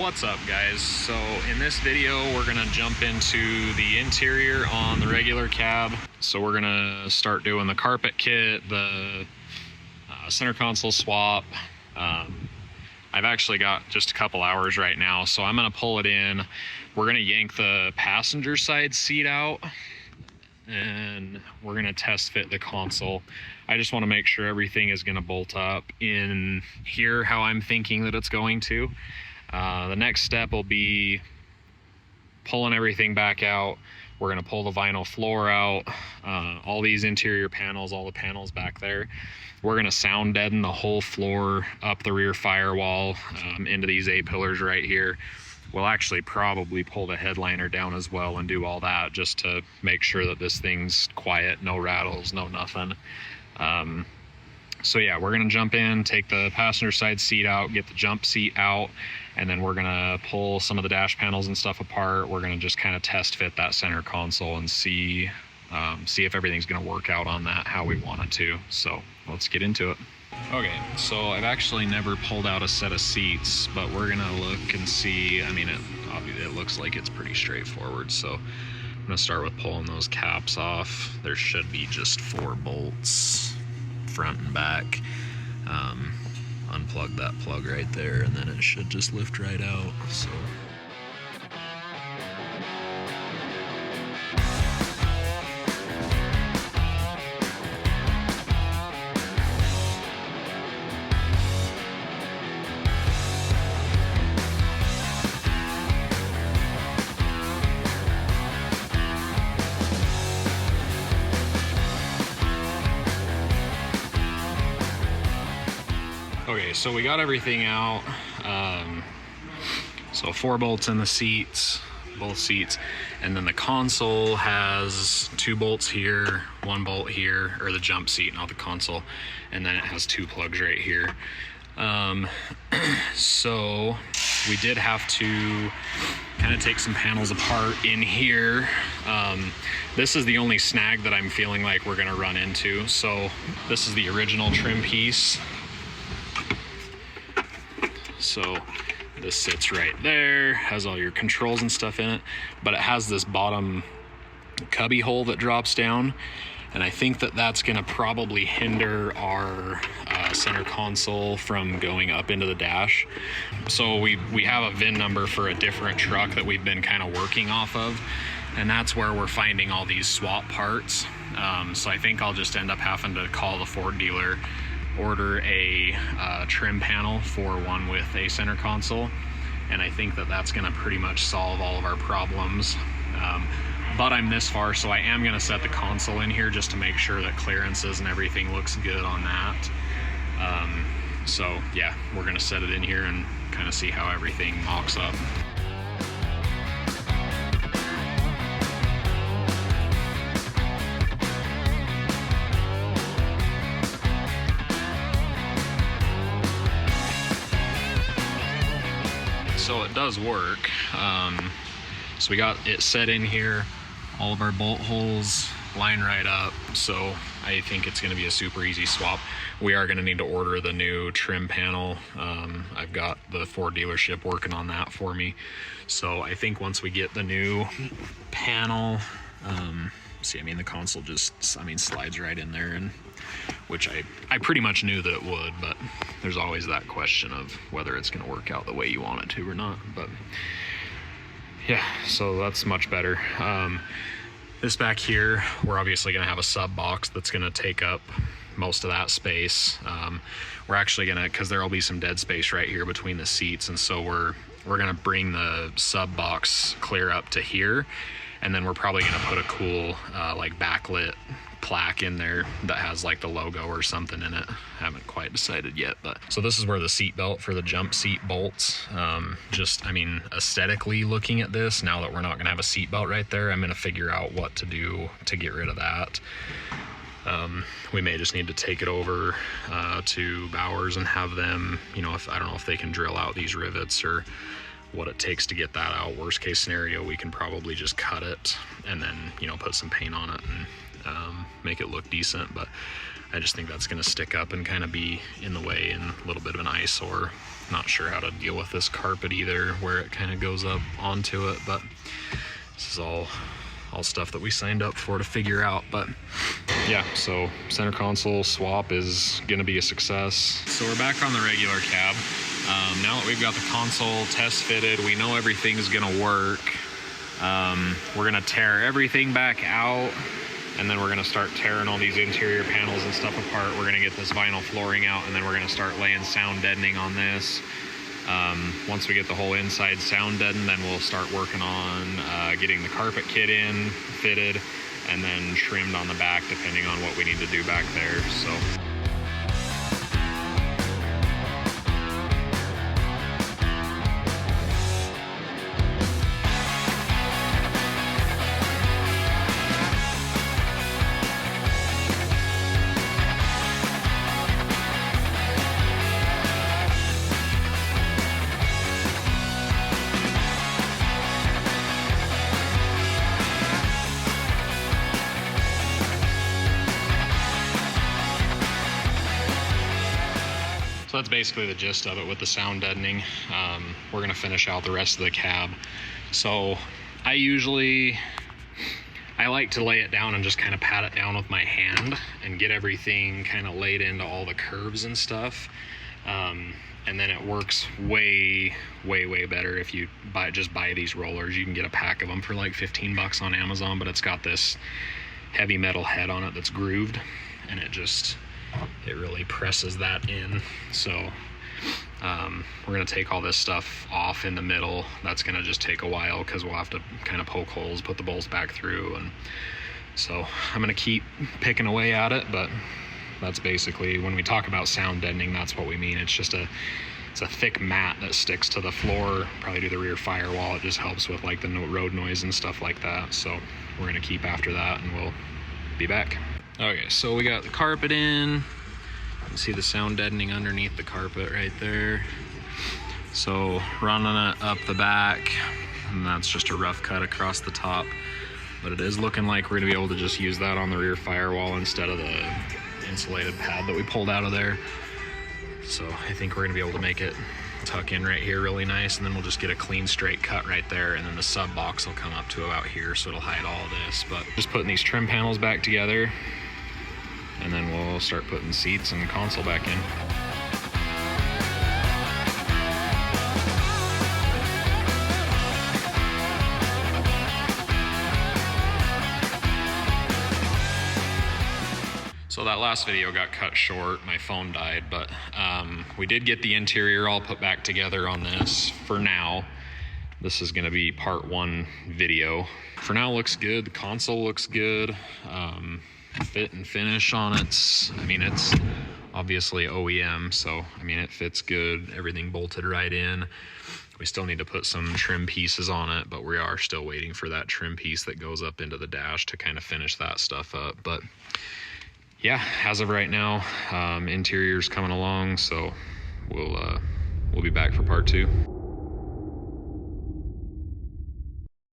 What's up, guys? So in this video we're gonna jump into the interior on the regular cab. So we're gonna start doing the carpet kit, the center console swap. I've actually got just a couple hours right now, so I'm gonna pull it in. We're gonna yank the passenger side seat out and we're gonna test fit the console. I just want to make sure everything is going to bolt up in here how I'm thinking that it's going to. The next step will be pulling everything back out. We're going to pull the vinyl floor out, all these interior panels, all the panels back there. We're going to sound deaden the whole floor up the rear firewall into these A-pillars right here. We'll actually probably pull the headliner down as well and do all that just to make sure that this thing's quiet, no rattles, no nothing. So yeah, we're gonna jump in, take the passenger side seat out, get the jump seat out, and then we're gonna pull some of the dash panels and stuff apart. We're gonna just kind of test fit that center console and see if everything's gonna work out on that how we want it to. So let's get into it. Okay, so I've actually never pulled out a set of seats, but we're gonna look and see. I mean, it looks like it's pretty straightforward. So I'm gonna start with pulling those caps off. There should be just 4 bolts, front and back. Unplug that plug right there, and then it should just lift right out. So. Okay, so we got everything out. So 4 bolts in the seats, both seats, and then the console has 2 bolts here, 1 bolt here, or the jump seat, not the console, and then it has 2 plugs right here. So we did have to kind of take some panels apart in here. This is the only snag that I'm feeling like we're gonna run into. So this is the original trim piece. So this sits right there, has all your controls and stuff in it, but it has this bottom cubby hole that drops down, and I think that that's gonna probably hinder our center console from going up into the dash. So we have a VIN number for a different truck that we've been kind of working off of, and that's where we're finding all these swap parts. So I think I'll just end up having to call the Ford dealer, order a trim panel for one with a center console, and I think that that's going to pretty much solve all of our problems. But I'm this far, so I am going to set the console in here just to make sure that clearances and everything looks good on that. So yeah, we're going to set it in here and kind of see how everything mocks up. So it does work. So we got it set in here, all of our bolt holes line right up, so I think it's going to be a super easy swap. We are going to need to order the new trim panel. I've got the Ford dealership working on that for me, so I think once we get the new panel, see, I mean, the console just, slides right in there, and which I pretty much knew that it would, but there's always that question of whether it's going to work out the way you want it to or not. But yeah, so that's much better. This back here, we're obviously going to have a sub box that's going to take up most of that space. We're actually going to, because there will be some dead space right here between the seats, and so we're going to bring the sub box clear up to here, and then we're probably going to put a cool like backlit plaque in there that has like the logo or something in it. Haven't quite decided yet, but so this is where the seat belt for the jump seat bolts. Aesthetically looking at this, now that we're not going to have a seat belt right there, I'm going to figure out what to do to get rid of that. We may just need to take it over to Bowers and have them, I don't know if they can drill out these rivets or what it takes to get that out. Worst case scenario, we can probably just cut it and then, put some paint on it and make it look decent. But I just think that's going to stick up and kind of be in the way and a little bit of an eyesore not sure how to deal with this carpet either, where it kind of goes up onto it, but this is all stuff that we signed up for to figure out. But yeah, so center console swap is gonna be a success. So we're back on the regular cab. Now that we've got the console test fitted, we know everything's gonna work. We're gonna tear everything back out, and then we're gonna start tearing all these interior panels and stuff apart. We're gonna get this vinyl flooring out, and then we're gonna start laying sound deadening on this. Once we get the whole inside sound deadened, then we'll start working on getting the carpet kit in, fitted, and then trimmed on the back, depending on what we need to do back there. So. So that's basically the gist of it with the sound deadening. We're gonna finish out the rest of the cab. So I like to lay it down and just kind of pat it down with my hand and get everything kind of laid into all the curves and stuff. And then it works way better if you just buy these rollers. You can get a pack of them for like 15 bucks on Amazon, but it's got this heavy metal head on it that's grooved, and it really presses that in. So we're gonna take all this stuff off in the middle. That's gonna just take a while because we'll have to kind of poke holes, put the bolts back through, and so I'm gonna keep picking away at it. But that's basically, when we talk about sound deadening, that's what we mean. It's a thick mat that sticks to the floor, probably to the rear firewall. It just helps with like the road noise and stuff like that. So we're gonna keep after that, and we'll be back. Okay, so we got the carpet in. You can see the sound deadening underneath the carpet right there. So running it up the back, and that's just a rough cut across the top. But it is looking like we're gonna be able to just use that on the rear firewall instead of the insulated pad that we pulled out of there. So I think we're gonna be able to make it tuck in right here really nice, and then we'll just get a clean straight cut right there, and then the sub box will come up to about here, so it'll hide all of this. But just putting these trim panels back together, and then we'll start putting seats and console back in. So that last video got cut short, my phone died, but we did get the interior all put back together on this. For now, this is gonna be part 1 video. For now, it looks good, the console looks good. Fit and finish on it, I mean, it's obviously OEM, so I mean, it fits good, everything bolted right in. We still need to put some trim pieces on it, but we are still waiting for that trim piece that goes up into the dash to kind of finish that stuff up. But yeah, as of right now, interior's coming along, so we'll be back for part 2.